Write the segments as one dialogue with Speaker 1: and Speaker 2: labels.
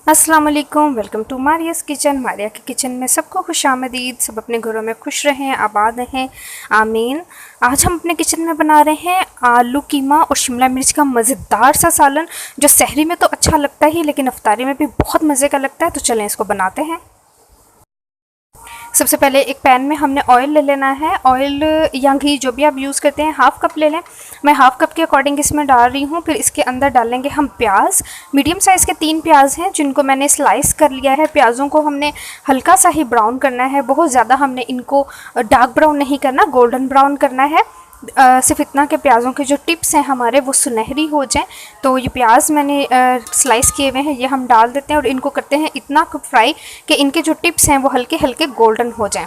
Speaker 1: अस्सलाम वालेकुम, welcome to मारियास kitchen. Maria के किचन में सबको खुशामदीद। सब अपने घरों में खुश रहें, आबाद रहें, आमीन। आज हम अपने किचन में बना रहे हैं आलू कीमा और शिमला मिर्च का मज़ेदार सा सालन, जो सहरी में तो अच्छा लगता ही लेकिन अफ्तारी में भी बहुत मज़े का लगता है। तो चलें इसको बनाते हैं। सबसे पहले एक पैन में हमने ऑयल ले लेना है। ऑयल या घी जो भी आप यूज़ करते हैं, हाफ़ कप ले लें। मैं हाफ़ कप के अकॉर्डिंग इसमें डाल रही हूँ। फिर इसके अंदर डालेंगे हम प्याज। मीडियम साइज़ के 3 प्याज हैं जिनको मैंने स्लाइस कर लिया है। प्याज़ों को हमने हल्का सा ही ब्राउन करना है, बहुत ज़्यादा हमने इनको डार्क ब्राउन नहीं करना, गोल्डन ब्राउन करना है। सिर्फ इतना कि प्याज़ों के जो टिप्स हैं हमारे वो सुनहरी हो जाएं। तो ये प्याज मैंने स्लाइस किए हुए हैं, ये हम डाल देते हैं और इनको करते हैं इतना फ्राई कि इनके जो टिप्स हैं वो हल्के हल्के गोल्डन हो जाएं।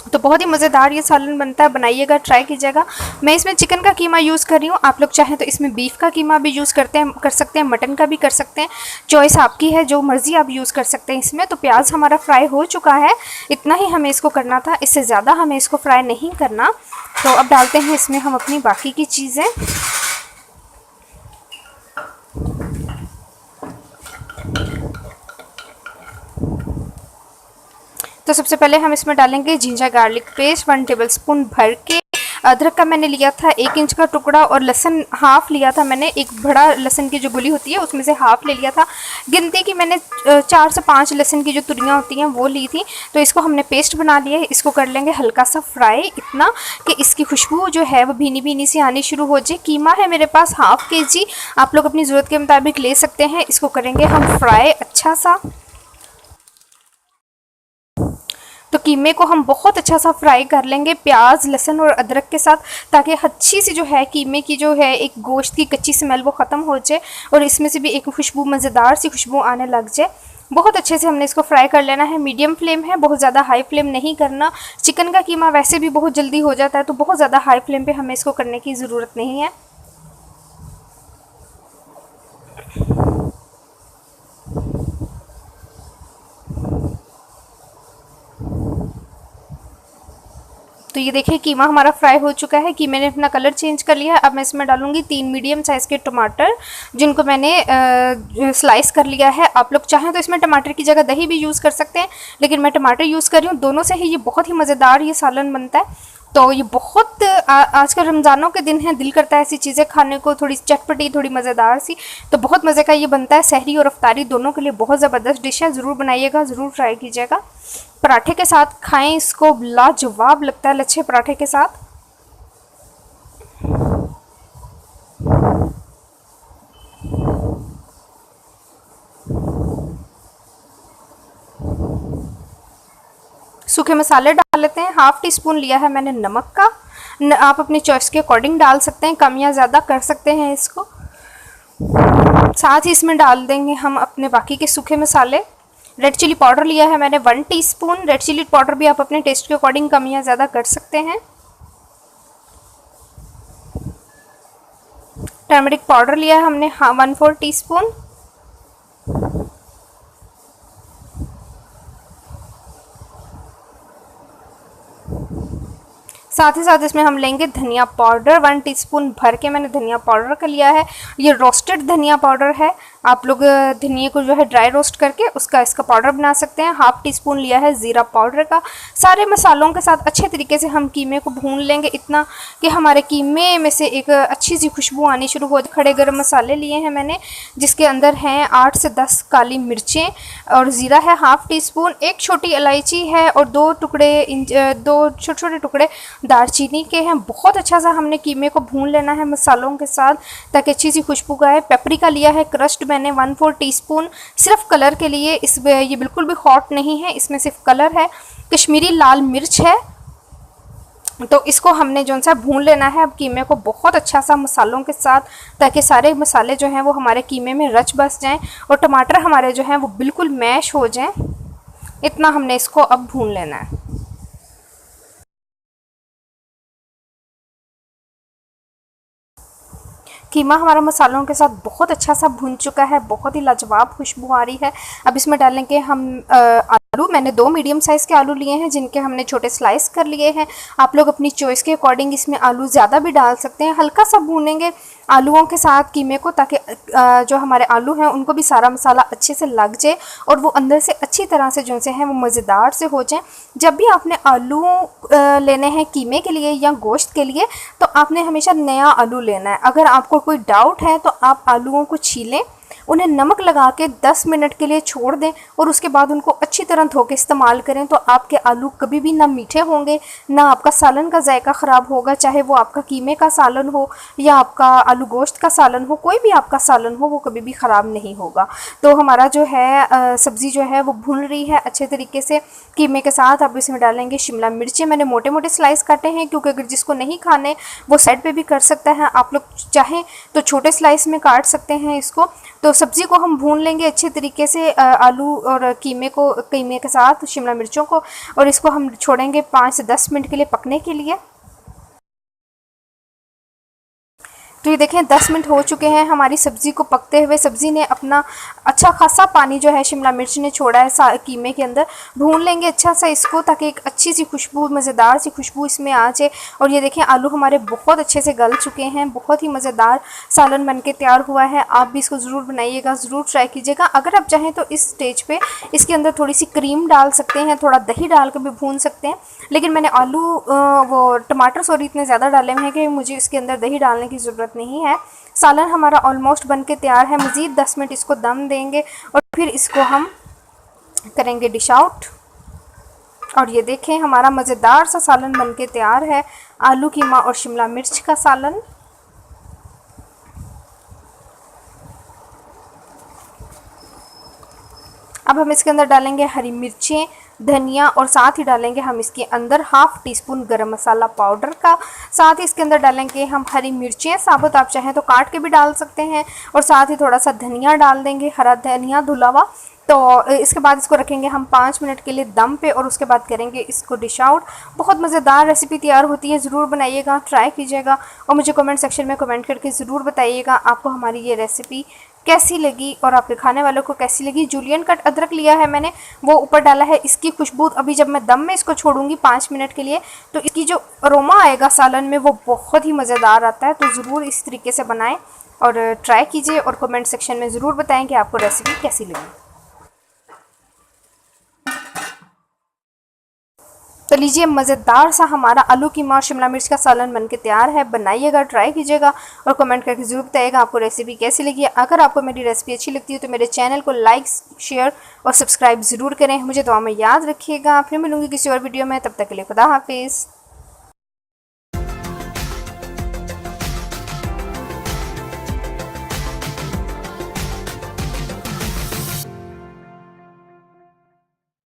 Speaker 1: तो बहुत ही मज़ेदार ये सालन बनता है, बनाइएगा, ट्राई कीजिएगा। मैं इसमें चिकन का कीमा यूज़ कर रही हूँ। आप लोग चाहें तो इसमें बीफ का कीमा भी यूज़ कर सकते हैं, मटन का भी कर सकते हैं। चॉइस आपकी है, जो मर्ज़ी आप यूज़ कर सकते हैं इसमें। तो प्याज हमारा फ्राई हो चुका है, इतना ही हमें इसको करना था, इससे ज़्यादा हमें इसको फ्राई नहीं करना। तो अब डालते हैं इसमें हम अपनी बाकी की चीज़ें। तो सबसे पहले हम इसमें डालेंगे जिंजर गार्लिक पेस्ट 1 टेबलस्पून भर के। अदरक का मैंने लिया था 1 इंच का टुकड़ा, और लहसुन हाफ़ लिया था मैंने। एक बड़ा लहसुन की जो गुली होती है उसमें से हाफ़ ले लिया था। गिनती की मैंने 4 से 5 लहसुन की जो तुरियाँ होती हैं वो ली थी। तो इसको हमने पेस्ट बना लिया है। इसको कर लेंगे हल्का सा फ्राई, इतना कि इसकी खुशबू जो है वो भीनी भीनी सी आनी शुरू हो जाए। कीमा है मेरे पास हाफ़ kg, आप लोग अपनी ज़रूरत के मुताबिक ले सकते हैं। इसको करेंगे हम फ्राई अच्छा सा। तो कीमे को हम बहुत अच्छा सा फ्राई कर लेंगे प्याज, लहसुन और अदरक के साथ, ताकि अच्छी सी जो है कीमे की जो है एक गोश्त की कच्ची स्मेल वो ख़त्म हो जाए और इसमें से भी एक खुशबू, मज़ेदार सी खुशबू आने लग जाए। बहुत अच्छे से हमने इसको फ्राई कर लेना है। मीडियम फ्लेम है, बहुत ज़्यादा हाई फ्लेम नहीं करना। चिकन का कीमा वैसे भी बहुत जल्दी हो जाता है, तो बहुत ज़्यादा हाई फ्लेम पर हमें इसको करने की ज़रूरत नहीं है। तो ये देखिए कीमा हमारा फ्राई हो चुका है। कीमे ने अपना कलर चेंज कर लिया है। अब मैं इसमें डालूंगी 3 मीडियम साइज़ के टमाटर, जिनको मैंने स्लाइस कर लिया है। आप लोग चाहें तो इसमें टमाटर की जगह दही भी यूज़ कर सकते हैं, लेकिन मैं टमाटर यूज़ कर रही हूँ। दोनों से ही ये बहुत ही मज़ेदार ये सालन बनता है। तो ये बहुत आजकल रमज़ानों के दिन हैं, दिल करता है ऐसी चीज़ें खाने को, थोड़ी चटपटी, थोड़ी मज़ेदार सी। तो बहुत मज़े का ये बनता है। सहरी और अफ्तारी दोनों के लिए बहुत ज़बरदस्त डिश है। ज़रूर बनाइएगा, ज़रूर ट्राई कीजिएगा। पराठे के साथ खाएं इसको, लाजवाब लगता है लच्छे पराठे के साथ। सूखे मसाले डाल लेते हैं। हाफ़ टी स्पून लिया है मैंने नमक का। आप अपनी चॉइस के अकॉर्डिंग डाल सकते हैं, कम या ज़्यादा कर सकते हैं इसको। साथ ही इसमें डाल देंगे हम अपने बाकी के सूखे मसाले। रेड चिली पाउडर लिया है मैंने 1 टीस्पून। रेड चिली पाउडर भी आप अपने टेस्ट के अकॉर्डिंग कम या ज़्यादा कर सकते हैं। टर्मरिक पाउडर लिया है हमने 1/4 टीस्पून। साथ ही साथ इसमें हम लेंगे धनिया पाउडर 1 टीस्पून भर के मैंने धनिया पाउडर का लिया है। ये रोस्टेड धनिया पाउडर है। आप लोग धनिया को जो है ड्राई रोस्ट करके इसका पाउडर बना सकते हैं। हाफ़ टी स्पून लिया है ज़ीरा पाउडर का। सारे मसालों के साथ अच्छे तरीके से हम कीमे को भून लेंगे, इतना कि हमारे कीमे में से एक अच्छी सी खुशबू आनी शुरू हो। खड़े गरम मसाले लिए हैं मैंने, जिसके अंदर हैं 8 से 10 काली मिर्चें, और ज़ीरा है हाफ़ टी स्पून, 1 छोटी इलायची है, और 2 छोटे छोटे टुकड़े दालचीनी के हैं। बहुत अच्छा सा हमने कीमे को भून लेना है मसालों के साथ, ताकि अच्छी सी खुशबू आए। पेपरिका लिया है क्रश्ड मैंने 1/4 टीस्पून, सिर्फ कलर के लिए। ये बिल्कुल भी हॉट नहीं है, इसमें सिर्फ कलर है। कश्मीरी लाल मिर्च है। तो इसको हमने जो सा भून लेना है अब कीमे को बहुत अच्छा सा मसालों के साथ, ताकि सारे मसाले जो हैं वो हमारे कीमे में रच बस जाएं और टमाटर हमारे जो हैं वो बिल्कुल मैश हो जाएं। इतना हमने इसको अब भून लेना है। कीमा हमारा मसालों के साथ बहुत अच्छा सा भुन चुका है, बहुत ही लाजवाब खुशबू आ रही है। अब इसमें डालेंगे हम आलू आलू, मैंने 2 मीडियम साइज़ के आलू लिए हैं जिनके हमने छोटे स्लाइस कर लिए हैं। आप लोग अपनी चॉइस के अकॉर्डिंग इसमें आलू ज़्यादा भी डाल सकते हैं। हल्का सा भूनेंगे आलूओं के साथ कीमे को, ताकि जो हमारे आलू हैं उनको भी सारा मसाला अच्छे से लग जाए और वो अंदर से अच्छी तरह से जो से हैं वो मज़ेदार से हो जाएं। जब भी आपने आलू लेने हैं कीमे के लिए या गोश्त के लिए, तो आपने हमेशा नया आलू लेना है। अगर आपको कोई डाउट है तो आप आलूओं को छीलें, उन्हें नमक लगा के 10 मिनट के लिए छोड़ दें और उसके बाद उनको अच्छी तरह धो के इस्तेमाल करें। तो आपके आलू कभी भी ना मीठे होंगे, ना आपका सालन का जायका ख़राब होगा, चाहे वो आपका कीमे का सालन हो या आपका आलू गोश्त का सालन हो, कोई भी आपका सालन हो, वो कभी भी ख़राब नहीं होगा। तो हमारा जो है सब्ज़ी जो है वो भून रही है अच्छे तरीके से कीमे के साथ। अब इसमें डालेंगे शिमला मिर्चें, मैंने मोटे मोटे स्लाइस काटे हैं, क्योंकि अगर जिसको नहीं खाने वो साइड पे भी कर सकता है। आप लोग चाहें तो छोटे स्लाइस में काट सकते हैं इसको। तो सब्ज़ी को हम भून लेंगे अच्छे तरीके से, आलू और कीमे के साथ शिमला मिर्चों को, और इसको हम छोड़ेंगे 5 से 10 मिनट के लिए पकने के लिए। तो ये देखें 10 मिनट हो चुके हैं हमारी सब्ज़ी को पकते हुए। सब्ज़ी ने अपना अच्छा खासा पानी जो है शिमला मिर्च ने छोड़ा है कीमे के अंदर। भून लेंगे अच्छा सा इसको, ताकि एक अच्छी सी खुशबू, मज़ेदार सी खुशबू इसमें आ जाए। और ये देखें आलू हमारे बहुत अच्छे से गल चुके हैं, बहुत ही मज़ेदार सालन बन के तैयार हुआ है। आप भी इसको ज़रूर बनाइएगा, ज़रूर ट्राई कीजिएगा। अगर आप चाहें तो इस स्टेज पर इसके अंदर थोड़ी सी क्रीम डाल सकते हैं, थोड़ा दही डाल कर भी भून सकते हैं, लेकिन मैंने आलू वो टमाटर सॉरी इतने ज़्यादा डाले हुए हैं कि मुझे इसके अंदर दही डालने की ज़रूरत नहीं है। सालन हमारा ऑलमोस्ट बन के तैयार है। मज़ीद 10 मिनट इसको दम देंगे और फिर इसको हम करेंगे डिश आउट। और ये देखें हमारा मज़ेदार सा सालन बन के तैयार है, आलू कीमा और शिमला मिर्च का सालन। अब हम इसके अंदर डालेंगे हरी मिर्चें, धनिया, और साथ ही डालेंगे हम इसके अंदर 1/2 टीस्पून गरम मसाला पाउडर का। साथ ही इसके अंदर डालेंगे हम हरी मिर्चें साबुत, आप चाहें तो काट के भी डाल सकते हैं, और साथ ही थोड़ा सा धनिया डाल देंगे, हरा धनिया धुला हुआ। तो इसके बाद इसको रखेंगे हम 5 मिनट के लिए दम पे, और उसके बाद करेंगे इसको डिश आउट। बहुत मज़ेदार रेसिपी तैयार होती है, ज़रूर बनाइएगा, ट्राई कीजिएगा और मुझे कमेंट सेक्शन में कमेंट करके ज़रूर बताइएगा आपको हमारी ये रेसिपी कैसी लगी और आपके खाने वालों को कैसी लगी। जूलियन कट अदरक लिया है मैंने, वो ऊपर डाला है। इसकी खुशबू अभी जब मैं दम में इसको छोड़ूंगी 5 मिनट के लिए, तो इसकी जो अरोमा आएगा सालन में वो बहुत ही मज़ेदार आता है। तो ज़रूर इस तरीके से बनाएं और ट्राई कीजिए और कमेंट सेक्शन में ज़रूर बताएं कि आपको रेसिपी कैसी लगी। तो लीजिए मज़ेदार सा हमारा आलू कीमा और शिमला मिर्च का सालन बनके तैयार है। बनाइएगा, ट्राई कीजिएगा और कमेंट करके ज़रूर बताइएगा आपको रेसिपी कैसी लगी। अगर आपको मेरी रेसिपी अच्छी लगती है तो मेरे चैनल को लाइक, शेयर और सब्सक्राइब ज़रूर करें। मुझे दुआ में याद रखिएगा। फिर मिलूँगी किसी और वीडियो में, तब तक के लिए खुदा हाफिज़।